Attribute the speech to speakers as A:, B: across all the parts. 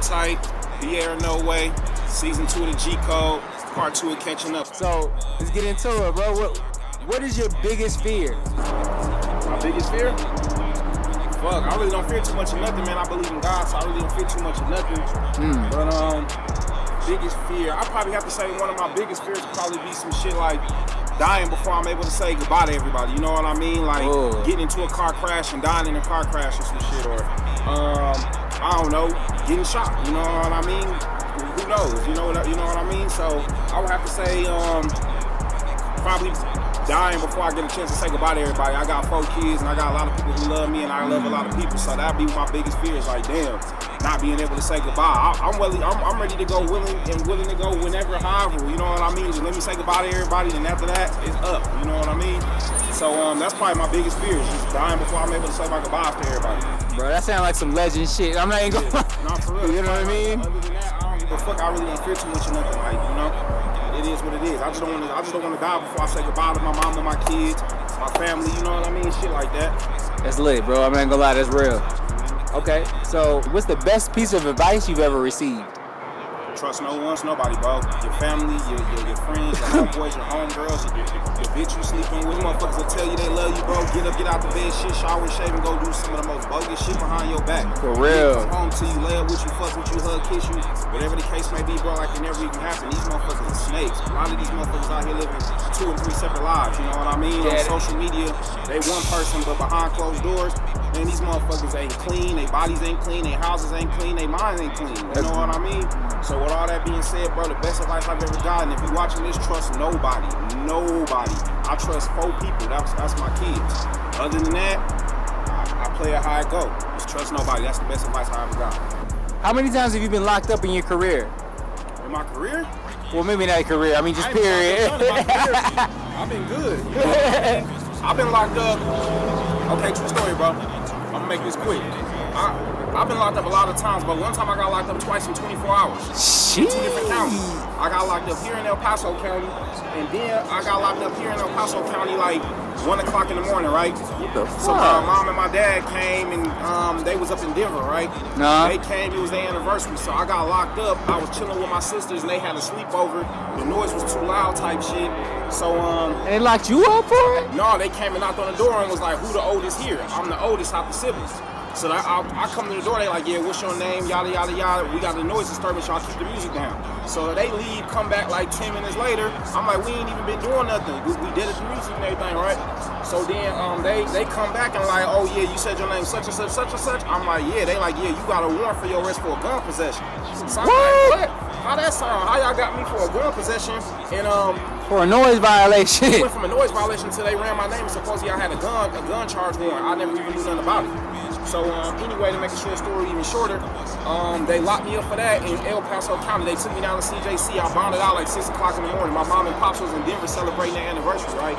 A: tight. BILLIONAIRE, no way. Season 2 of the G Code. Part 2 of catching up.
B: So let's get into it, bro. What is your biggest fear?
A: My biggest fear? Fuck, I really don't fear too much of nothing, man. I believe in God, so I really don't fear too much of nothing. But biggest fear, I probably have to say one of my biggest fears would probably be some shit like dying before I'm able to say goodbye to everybody. You know what I mean? Like getting into a car crash and dying in a car crash or some shit, or I don't know, getting shot. You know what I mean? Who knows? You know what I mean? So I would have to say probably dying before I get a chance to say goodbye to everybody. I got 4 kids and I got a lot of people who love me and I love a lot of people. So that'd be my biggest fear is like, damn, not being able to say goodbye. I'm ready to go willing to go whenever, however, you know what I mean? Just let me say goodbye to everybody, and after that, it's up, you know what I mean? So that's probably my biggest fear is just dying before I'm able to say my goodbyes to everybody.
B: Bro, that sounds like some legend shit. I'm not even going
A: Not for real.
B: You know what I mean?
A: Other than that, I don't give a fuck. I really don't fear too much of nothing, like, you know? It is what it is. I just don't want to die before I say goodbye to my mom and my kids, my family, you know what I mean? Shit like that.
B: That's lit, bro. I'm not gonna lie, that's real. Okay, so what's the best piece of advice you've ever received?
A: Trust no one, nobody, bro. Your family, your friends, your homeboys, your homegirls, your bitch you sleeping with. Motherfuckers will tell you they love you, bro. Get up, get out the bed, shit, shower, shave, and go do some of the most bogus shit behind your back.
B: For real.
A: Come home to you, lay up with you, fuck with you, hug, kiss you, whatever the case may be, bro. Like it never even happened. These motherfuckers are snakes. A lot of these motherfuckers out here living 2 and 3 separate lives. You know what I mean? On social media, they one person, but behind closed doors, man, these motherfuckers ain't clean. Their bodies ain't clean. Their houses ain't clean. Their minds ain't clean. You know what I mean? So with all that being said, bro, the best advice I've ever gotten, if you're watching this, trust nobody. Nobody. I trust 4 people. That's my kids. Other than that, I play it how it go. Just trust nobody. That's the best advice I ever got.
B: How many times have you been locked up in your career?
A: In my career?
B: Well, maybe not career. I mean, just period.
A: I've been good. You know? I've been locked up. Okay, true story, bro. I'm gonna make this quick. I've been locked up a lot of times, but one time I got locked up twice in 24 hours.
B: Shit.
A: 2 different counties. I got locked up here in El Paso County, and then I got locked up here in El Paso County like 1 o'clock in the morning, right?
B: What the fuck?
A: So my mom and my dad came, and they was up in Denver, right? They came, it was their anniversary, so I got locked up. I was chilling with my sisters, and they had a sleepover. The noise was too loud type shit. So,
B: And they locked you up for it?
A: No, they came and knocked on the door and was like, who the oldest here? I'm the oldest out the siblings. So I come to the door, they like, yeah, what's your name, yada, yada, yada. We got the noise disturbance, y'all keep the music down. So they leave, come back like 10 minutes later. I'm like, we ain't even been doing nothing. We did it, the music and everything, right? So then they come back and like, oh yeah, you said your name such and such, such and such. I'm like, yeah. They like, yeah, you got a warrant for your arrest for a gun possession. So I'm like, what? How that sound? How y'all got me for a gun possession and
B: for a noise violation?
A: It went from a noise violation until they ran my name and supposedly I had a gun charge warrant. I never even knew nothing about it. So anyway, to make a short story even shorter, they locked me up for that in El Paso County. They took me down to CJC. I bonded out like 6 o'clock in the morning. My mom and pops was in Denver celebrating their anniversary, right?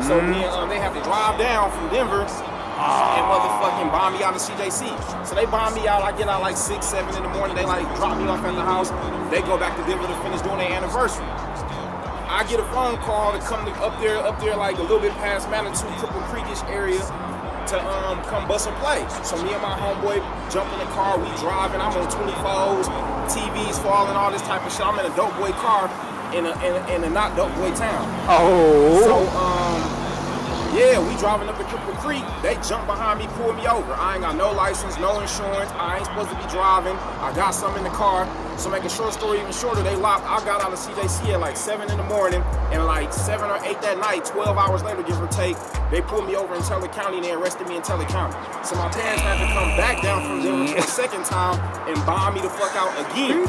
A: So then they have to drive down from Denver and motherfucking bomb me out of CJC. So they bomb me out. I get out like 6, 7 in the morning. They like drop me off at the house. They go back to Denver to finish doing their anniversary. I get a phone call to come up there like a little bit past Manitou, Cripple Creekish area to come bust and play. So me and my homeboy jump in the car, we driving, I'm on 24s, TVs falling, all this type of shit. I'm in a dope boy car in a not dope boy town.
B: Oh.
A: So yeah, we driving up the Cripple Creek. They jump behind me, pull me over. I ain't got no license, no insurance. I ain't supposed to be driving. I got something in the car. So make a short story even shorter, they locked. I got out of CJC at like 7 in the morning, and like 7 or 8 that night, 12 hours later, give or take, they pulled me over in Teller County and they arrested me in Teller County. So my parents had to come back down from Denver for the second time and bomb me the fuck out again.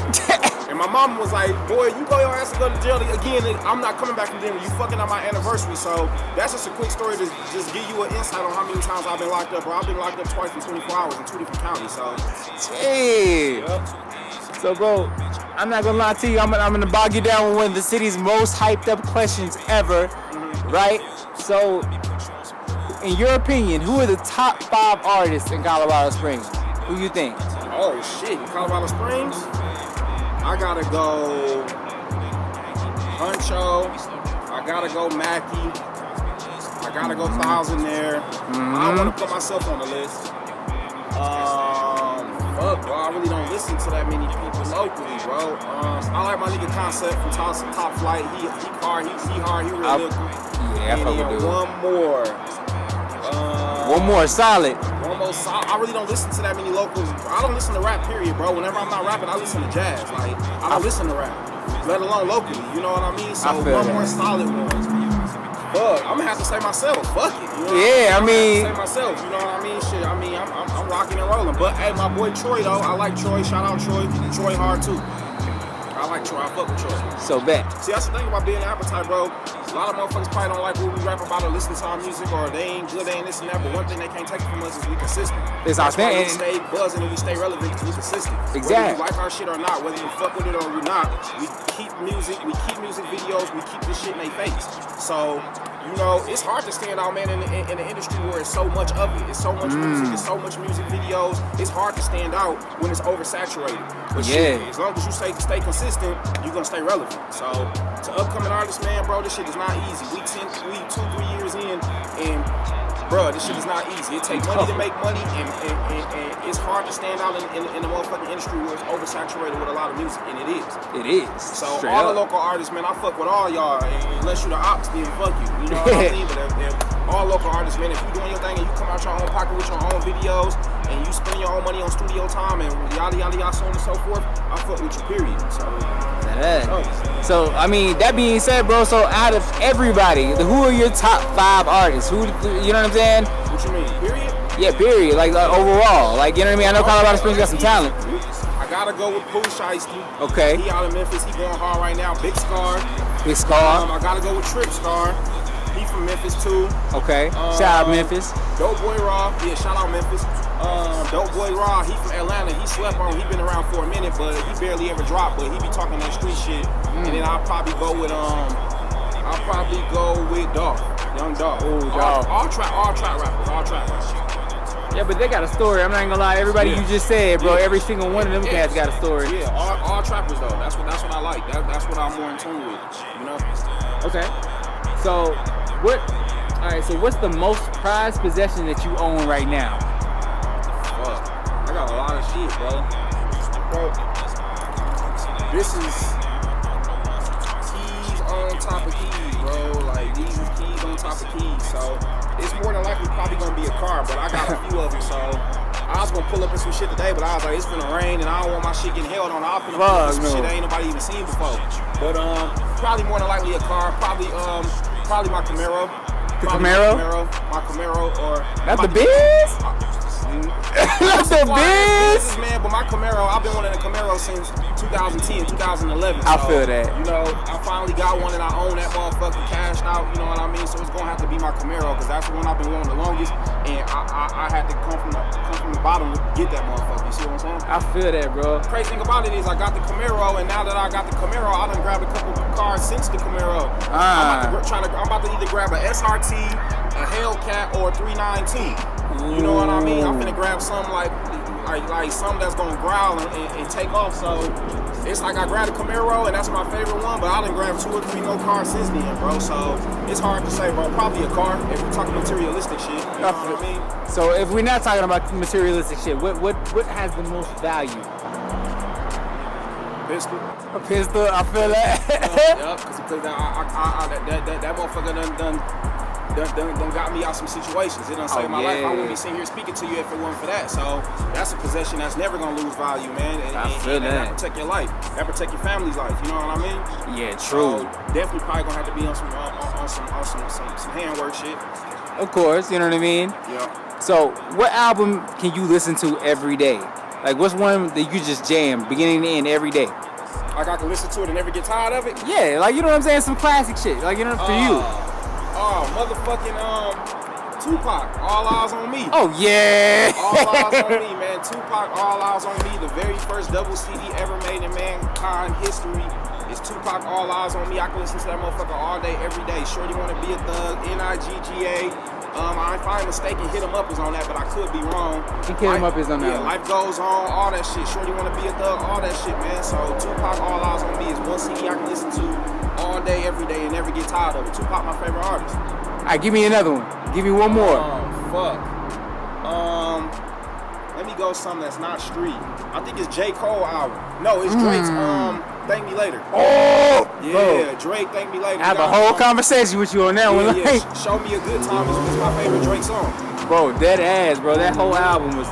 A: And my mom was like, boy, you go your ass to go to jail again, and I'm not coming back from Denver. You fucking up my anniversary. So that's just a quick story to just give you an insight on how many times I've been locked up. Bro, I've been locked up twice in 24 hours in 2 different counties. So,
B: hey. So, bro, I'm not gonna lie to you. I'm gonna bog you down with one of the city's most hyped up questions ever, right? So, in your opinion, who are the top 5 artists in Colorado Springs? Who you think?
A: Oh shit, in Colorado Springs? I gotta go Huncho. I gotta go Mackie. I gotta go Thousandaire. I don't want to put myself on the list. Fuck, bro, I really don't listen to that many people locally, bro. I like my nigga Concept from Top Flight. He hard, he real lyrical.
B: Yeah, I fuck with dude.
A: One more
B: solid.
A: One more solid. I really don't listen to that many locals. I don't listen to rap, period, bro. Whenever I'm not rapping, I listen to jazz. Like, I don't listen to rap, let alone locally. You know what I mean? So one more solid one. Fuck, I'm gonna have to say myself. Fuck it. You know
B: yeah, I mean.
A: I'm gonna have to say myself. You know what I mean? Shit. I mean, I'm rocking and rolling. But hey, my boy Troy though, I like Troy. Shout out Troy. Troy hard too. I like Troy. I fuck with Troy.
B: So bet.
A: See, that's the thing about being an appetite, bro. A lot of motherfuckers probably don't like what we rap about or listen to our music, or they ain't good, they ain't this and that. But one thing they can't take from us is we consistent.
B: It's our thing.
A: We stay buzzing and we stay relevant because we consistent.
B: Exactly.
A: Whether you like our shit or not, whether you fuck with it or we not, we keep music videos, we keep this shit in their face. So, you know, it's hard to stand out, man, in the industry where it's so much of it. It's so much music, it's so much music videos. It's hard to stand out when it's oversaturated. But shit, as long as you stay consistent, you're gonna stay relevant. So, to upcoming artists, man, bro, this shit is not easy. We 2-3 years in, and bro, this shit is not easy. It takes money to make money, and it's hard to stand out in the motherfucking industry where it's oversaturated with a lot of music, and it is.
B: It is.
A: So all the local artists, man, I fuck with all y'all. Unless you the ops, then fuck you. You know what I mean? But if all local artists, man, if you doing your thing and you come out your own pocket with your own videos and you spend your own money on studio time and yada yada yada, so on and so forth, I fuck with you, period.
B: So I mean, that being said, bro, so out of everybody, who are your top 5 artists? Who, you know what I'm saying?
A: What you mean? Period?
B: Yeah, period. Like overall. Like, you know what I mean? I know Colorado Springs got some talent.
A: I gotta go with Pooh Shiesty.
B: Okay.
A: He out of Memphis. He going hard right now. Big Scar.
B: I
A: gotta go with Trip Scar. He from Memphis too.
B: Okay. Shout out Memphis.
A: Dope Boy Raw. Yeah, shout out Memphis. Dope Boy Raw. He from Atlanta. He slept on. He been around for a minute, but he barely ever dropped. But he be talking that street shit. And then I'll probably go with Dolph. Young Dolph.
B: Oh, Dolph.
A: All trap rappers.
B: Yeah, but they got a story. I'm not gonna lie. Everybody you just said, bro. Every single one of them cats got a story.
A: Yeah, all trappers though. That's what I like. That's what I'm more in tune with. You know.
B: Okay. So what? All right. So what's the most prized possession that you own right now?
A: I got a lot of shit, bro. This is keys on top of keys, bro. Like these is keys on top of keys. So it's more than likely probably gonna be a car, but I got a few of them. So I was gonna pull up in some shit today, but I was like, it's gonna rain and I don't want my shit getting held on. I'll pull up in some shit that ain't nobody even seen before. But probably more than likely a car. Probably my Camaro. My Camaro or
B: not the Biz? Not the Biz?
A: Man, but my Camaro, I've been wanting a Camaro since 2010, 2011.
B: I feel that.
A: You know, I finally got one and I own that motherfucker cashed out, you know what I mean? So it's gonna have to be my Camaro because that's the one I've been wanting the longest, and I had to come from the bottom to get that motherfucker. You see what I'm saying?
B: I feel that, bro.
A: Crazy thing about it is I got the Camaro, and now that I got the Camaro, I done grabbed a couple cars since the Camaro. I'm about to either grab a SRT, a Hellcat, or a 392. You know what I mean? I'm finna grab something like something that's gonna growl and take off. So it's like I grabbed a Camaro and that's my favorite one, but I done grabbed 2 or 3 more cars since then, bro. So it's hard to say, bro. Probably a car if we're talking materialistic shit. You know what I mean?
B: So if we're not talking about materialistic shit, what has the most value?
A: Pistol.
B: A pistol. I feel that.
A: Yep. Because that motherfucker done got me out some situations. It done saved my life. I wouldn't be sitting here speaking to you if it wasn't for that. So that's a possession that's never gonna lose value, man. And that protect your life. That protect your family's life. You know what I mean?
B: Yeah, true.
A: So definitely probably gonna have to be on some handwork shit.
B: Of course, you know what I mean?
A: Yeah.
B: So what album can you listen to every day? Like what's one that you just jam beginning to end every day?
A: Like I can listen to it and never get tired of it?
B: Yeah, like you know what I'm saying? Some classic shit. Like, you know, for you.
A: Motherfucking Tupac, All Eyes on Me.
B: Oh yeah.
A: All Eyes on Me, man. Tupac, All Eyes on Me. The very first double CD ever made in mankind history is Tupac, All Eyes on Me. I can listen to that motherfucker all day, every day. Shorty Wanna Be a Thug, Nigga. If I'm mistaken, Hit 'Em Up is on that, but I could be wrong.
B: I think Hit 'Em Up is on that.
A: Yeah, Life Goes On, all that shit. Shorty Wanna Be a Thug, all that shit, man. So Tupac, All Eyes on Me is one CD I can listen to all day, every day, and never get tired of it. Tupac, my favorite artist.
B: All right, give me another one. Give me one more.
A: Fuck. Let me go something that's not street. I think it's J. Cole album. No, it's Drake's Thank Me Later.
B: Oh,
A: yeah,
B: bro.
A: Drake Thank Me Later.
B: I have a whole conversation with you on that one.
A: Yeah, Show Me a Good Time is my favorite Drake song.
B: Bro, dead ass, bro. That whole album was.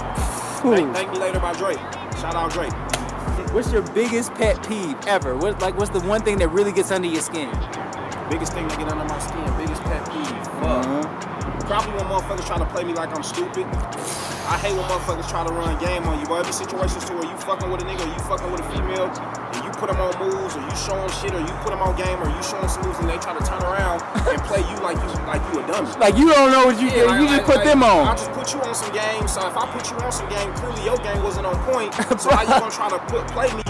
A: Thank Me Later by Drake. Shout out Drake.
B: What's your biggest pet peeve ever? What's the one thing that really gets under your skin?
A: Biggest thing that get under my skin. Biggest pet peeve. Probably when motherfuckers try to play me like I'm stupid. I hate when motherfuckers try to run game on you, but every situation to where you fucking with a nigga or you fucking with a female and you put them on moves or you show them shit or you put them on game or you show them some moves and they try to turn around and play you like you a dummy.
B: Like you don't know what you do. You just put them on.
A: I just put you on some game, so if I put you on some game, clearly your game wasn't on point. So how you gonna try to play me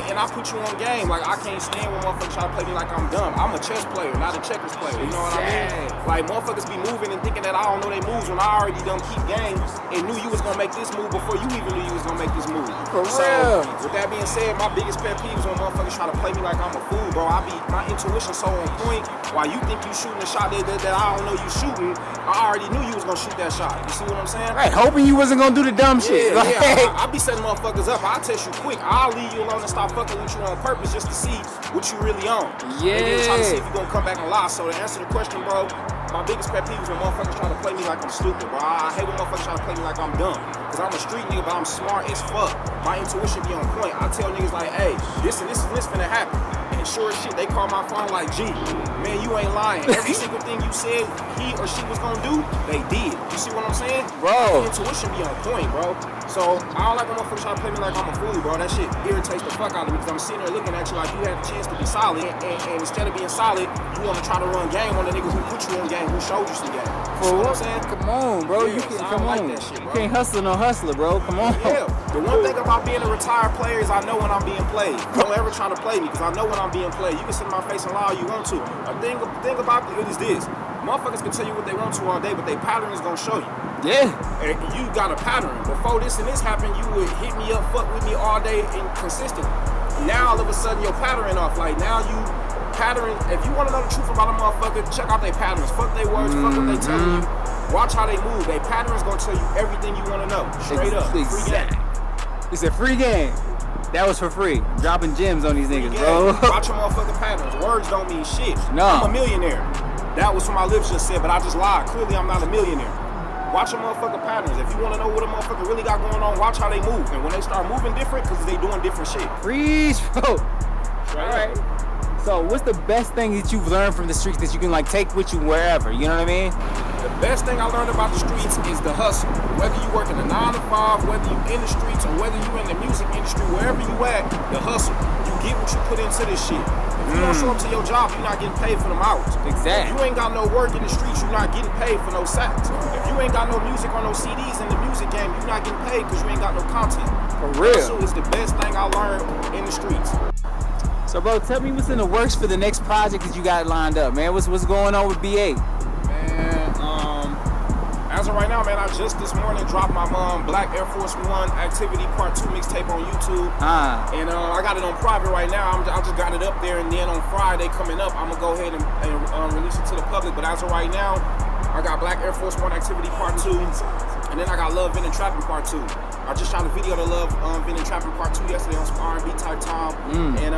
A: and I put you on game? Like I can't stand when motherfuckers try to play me like I'm dumb. I'm a chess player, not a checkers player. You know what I mean? Like motherfuckers be moving and thinking that I don't know they moves when I already done keep game and knew you was gonna make this move before you even knew you was gonna make this move.
B: For
A: so,
B: real.
A: With that being said, my biggest pet peeve is when motherfuckers try to play me like I'm a fool, bro. My intuition so on point. While you think you shooting a shot that I don't know you shooting, I already knew you was gonna shoot that shot. You see what I'm saying?
B: Right, hoping you wasn't gonna do the dumb shit.
A: Yeah, I be setting motherfuckers up. I'll test you quick. I'll leave you alone and stop fucking with you on purpose just to see what you really on.
B: Yeah.
A: And then try to see if you gonna come back and lie. So to answer the question, bro, my biggest pet peeve is when motherfuckers try to play me like I'm stupid, bro. I hate when motherfuckers try to play me like I'm dumb. Cause I'm a street nigga, but I'm smart as fuck. My intuition be on point. I tell niggas like, hey, this and this and this finna happen. And sure as shit, they call my phone like, G, man, you ain't lying. Every single thing you said he or she was gonna do, they did. You see what I'm saying?
B: Bro.
A: My intuition be on point, bro. So I don't like when motherfuckers try to play me like I'm a fool, bro. That shit irritates the fuck out of me because I'm sitting there looking at you like you had the chance to be solid, and instead of being solid, you want to try to run game on the niggas who put you on game, who showed you some game. You know what I'm saying?
B: Come on, bro.
A: Yeah,
B: You can't
A: I
B: come
A: don't
B: on.
A: like that shit, bro.
B: You can't hustle no hustler, bro. Come on.
A: Yeah. The one thing about being a retired player is I know when I'm being played. Don't ever try to play me because I know when I'm being played. You can sit in my face and lie all you want to. The thing about it is this. Motherfuckers can tell you what they want to all day, but their pattern is gonna show you.
B: Yeah.
A: And you got a pattern. Before this and this happened, you would hit me up, fuck with me all day and consistently. Now all of a sudden your pattern off. Like now you pattern. If you want to know the truth about a motherfucker, check out their patterns. Fuck their words. Fuck what they telling you. Watch how they move. Their pattern is gonna tell you everything you want to know. Straight up. Free game.
B: It's a free game. That was for free. Dropping gems on these niggas, bro.
A: Watch your motherfucking patterns. Words don't mean shit.
B: No.
A: I'm a millionaire. That was what my lips just said, but I just lied. Clearly, I'm not a millionaire. Watch your motherfucking patterns. If you want to know what a motherfucker really got going on, watch how they move. And when they start moving different, because they doing different shit.
B: Preach, bro.
A: All
B: right. So, what's the best thing that you've learned from the streets that you can like take with you wherever? You know what I mean?
A: The best thing I learned about the streets is the hustle. Whether you work in a 9 to 5, whether you in the streets, or whether you in the music industry, wherever you at, the hustle. You get what you put into this shit. If you don't show up to your job, you're not getting paid for them hours.
B: Exactly.
A: If you ain't got no work in the streets, you're not getting paid for no sacks. If you ain't got no music or no CDs in the music game, you're not getting paid because you ain't got no content.
B: For real.
A: Hustle is the best thing I learned in the streets.
B: So, bro, tell me what's in the works for the next project that you got lined up, man. What's going on with BA?
A: Man, as of right now, man, I just this morning dropped my Black Air Force One Activity Part 2 mixtape on YouTube. And I got it on private right now. I just got it up there, and then on Friday coming up, I'm gonna go ahead and release it to the public. But as of right now, I got Black Air Force One Activity Part 2, and then I got Love, Vin, and Trapping Part 2. I just shot a video to Love, Vin, and Trapping Part 2 yesterday on some R&B type time, and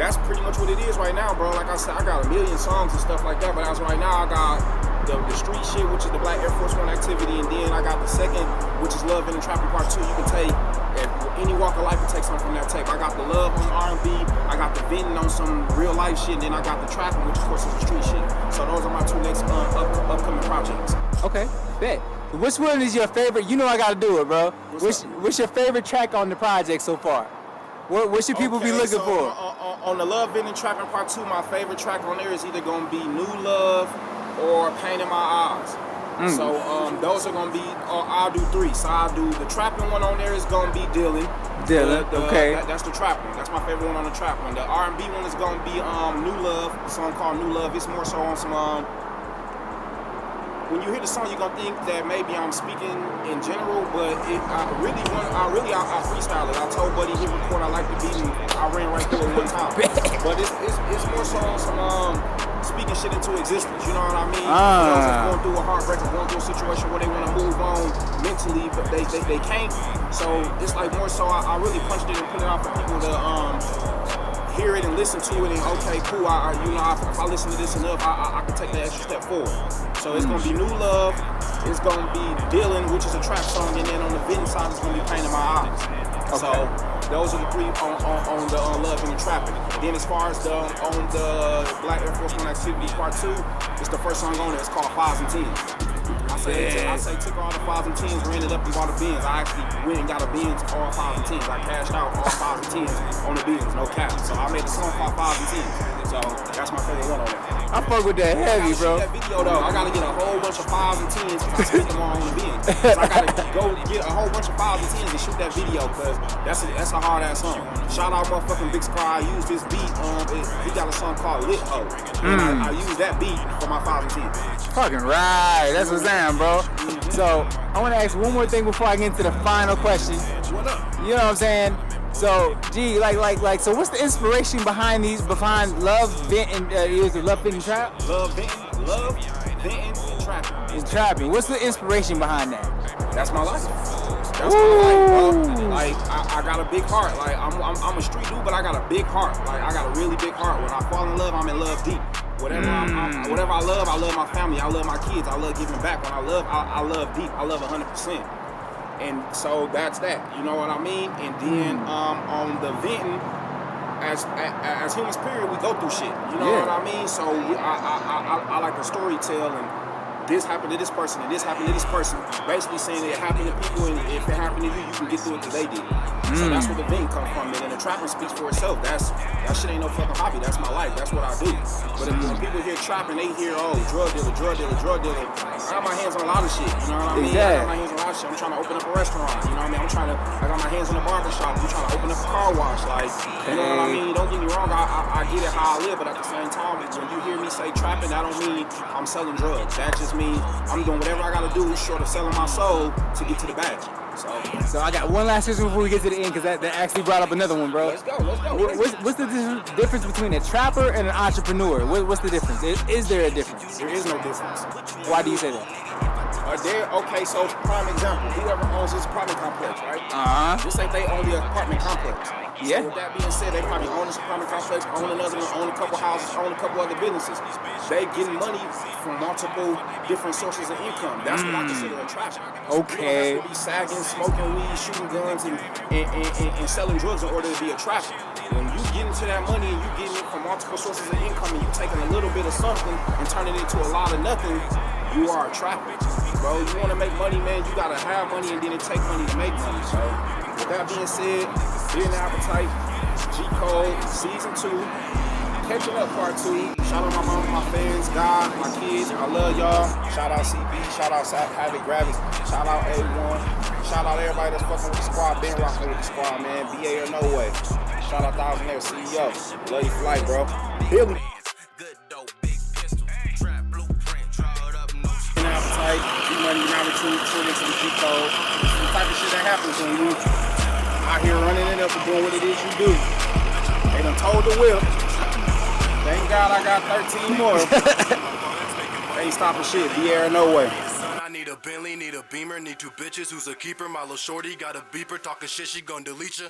A: that's pretty much what it is right now, bro. Like I said, I got a million songs and stuff like that, but as of right now, I got the street shit, which is the Black Air Force One Activity, and then I got the second, which is Love, Vin, and Trapping Part 2. You can take, at any walk of life, and take something from that tape. I got the Love on R&B, I got the Venting on some real life shit, and then I got the Trapping, which of course is the street shit. So those are my two next upcoming projects.
B: Okay, bet. Which one is your favorite? You know I gotta do it, bro. What's your favorite track on the project so far? What should people be looking for?
A: On the Love, Vin, and Trapping Part 2, my favorite track on there is either gonna be New Love or Pain in My Eyes. So those are gonna be, I'll do 3. So I'll do the Trapping one on there is gonna be Dylan.
B: Okay.
A: That's the trap one. That's my favorite one on the trap one. The R&B one is gonna be New Love, a song called New Love. It's more so on some when you hear the song, you're gonna think that maybe I'm speaking in general, but I freestyle it. I told Buddy hit record, I like the beat, and I ran right through it one time. But it's more so on speaking shit into existence. You know what I mean? For those that's going through a heartbreak or going through a situation where they want to move on mentally, but they can't. So it's like more so I really punched it and put it out for people to hear it and listen to it, and okay, cool. If I listen to this enough, I can take that extra step forward. So it's gonna be New Love, it's gonna be Dylan, which is a trap song, and then on the Vinton side, it's gonna be Pain in My Eyes. Okay. So those are the three on the Love and the Trapping. Then as far as on the Black Air Force One Activity Part 2, it's the first song on there. It's called 5s and 10s. I say took all the 5s and 10s, ran it up and bought a Benz. I actually went and got a Benz, all 5s and 10s. I cashed out all 5s and 10s on the Benz, no cap. So I made a song called 5s and 10s. So that's my favorite one on there.
B: I fuck with that heavy, bro.
A: That video though, I gotta get a whole bunch of 5s and 10s if I spend them all on the Benz. So I gotta go get a whole bunch of 5s and 10s and shoot that video, cause that's a hard ass song. Shout out motherfucking Big Sky. I used this beat. He got a song called Lit Ho, and I used that beat for my 5s and 10s.
B: Fucking right. That's what I'm saying, bro. So I want to ask one more thing before I get into the final question.
A: What up?
B: You know what I'm saying? So, gee, so what's the inspiration behind Love, Vinton, Love, Vinton, Trap?
A: Love, Vinton, and Trapping.
B: And Trapping. What's the inspiration behind that?
A: That's my life. That's my life, bro. Like, I got a big heart. Like, I'm a street dude, but I got a big heart. Like, I got a really big heart. When I fall in love, I'm in love deep. Whatever I love my family. I love my kids. I love giving back. When I love deep. I love 100%. And so that's that, you know what I mean? And then on the Vinton, as humans, period, we go through shit. You know what I mean? So I like to story tell, and this happened to this person, and this happened to this person. Basically saying that it happened to people, and if it happened to you, you can get through it because they did. So that's where the Vinton comes from, and the trapping speaks for itself. That shit ain't no fucking hobby. That's my life. That's what I do. But when people hear trapping, they hear, oh, drug dealer. I got my hands on a lot of shit. You know what I mean?
B: Exactly.
A: I got my hands on a lot of shit. I'm trying to open up a restaurant. You know what I mean? I got my hands on a barber shop. I'm trying to open up a car wash. Like, you know what I mean? Don't get me wrong. I get it how I live, but at the same time, when you hear me say trapping, that don't mean I'm selling drugs. That just means I'm doing whatever I gotta do short of selling my soul to get to the bag. So
B: I got one last question before we get to the end, because that actually brought up another one, bro.
A: Let's go.
B: What's the difference between a trapper and an entrepreneur? What's the difference? Is there a difference?
A: There is no difference.
B: Why do you say that?
A: Okay, so prime example, whoever owns this apartment complex, right? This ain't they only apartment complex.
B: Yeah.
A: So with that being said, they probably own this apartment complex, own another one, own a couple houses, own a couple other businesses. They getting money from multiple different sources of income. That's what I consider a trapper.
B: Okay.
A: You don't have to be sagging, smoking weed, shooting guns, and selling drugs in order to be a trapper. When you get into that money and you getting it from multiple sources of income, and you taking a little bit of something and turning it into a lot of nothing, you are a trapper. Bro, you want to make money, man, you gotta have money, and then it take money to make money. So with that being said, Being Appetite, G Code, Season 2, Catching Up Part 2. Shout out my mama, my fans, God, my kids. I love y'all. Shout out CB, shout out Havoc Gravis, shout out A1, shout out everybody that's fucking with the squad, been rocking with the squad, man. BA or no way. Shout out Thousandaire CEO. Love you flight, bro. Billy. Appetite, G-Money, United tune into the G-Code. This is the type of shit that happens when you out here running it up and doing what it is you do. They done told the whip. Thank God I got 13 more. They ain't stopping shit. Be air no way.
C: I need a Bentley, need a Beamer, need two bitches. Who's a keeper? My little shorty got a beeper. Talking shit, she gon' delete ya.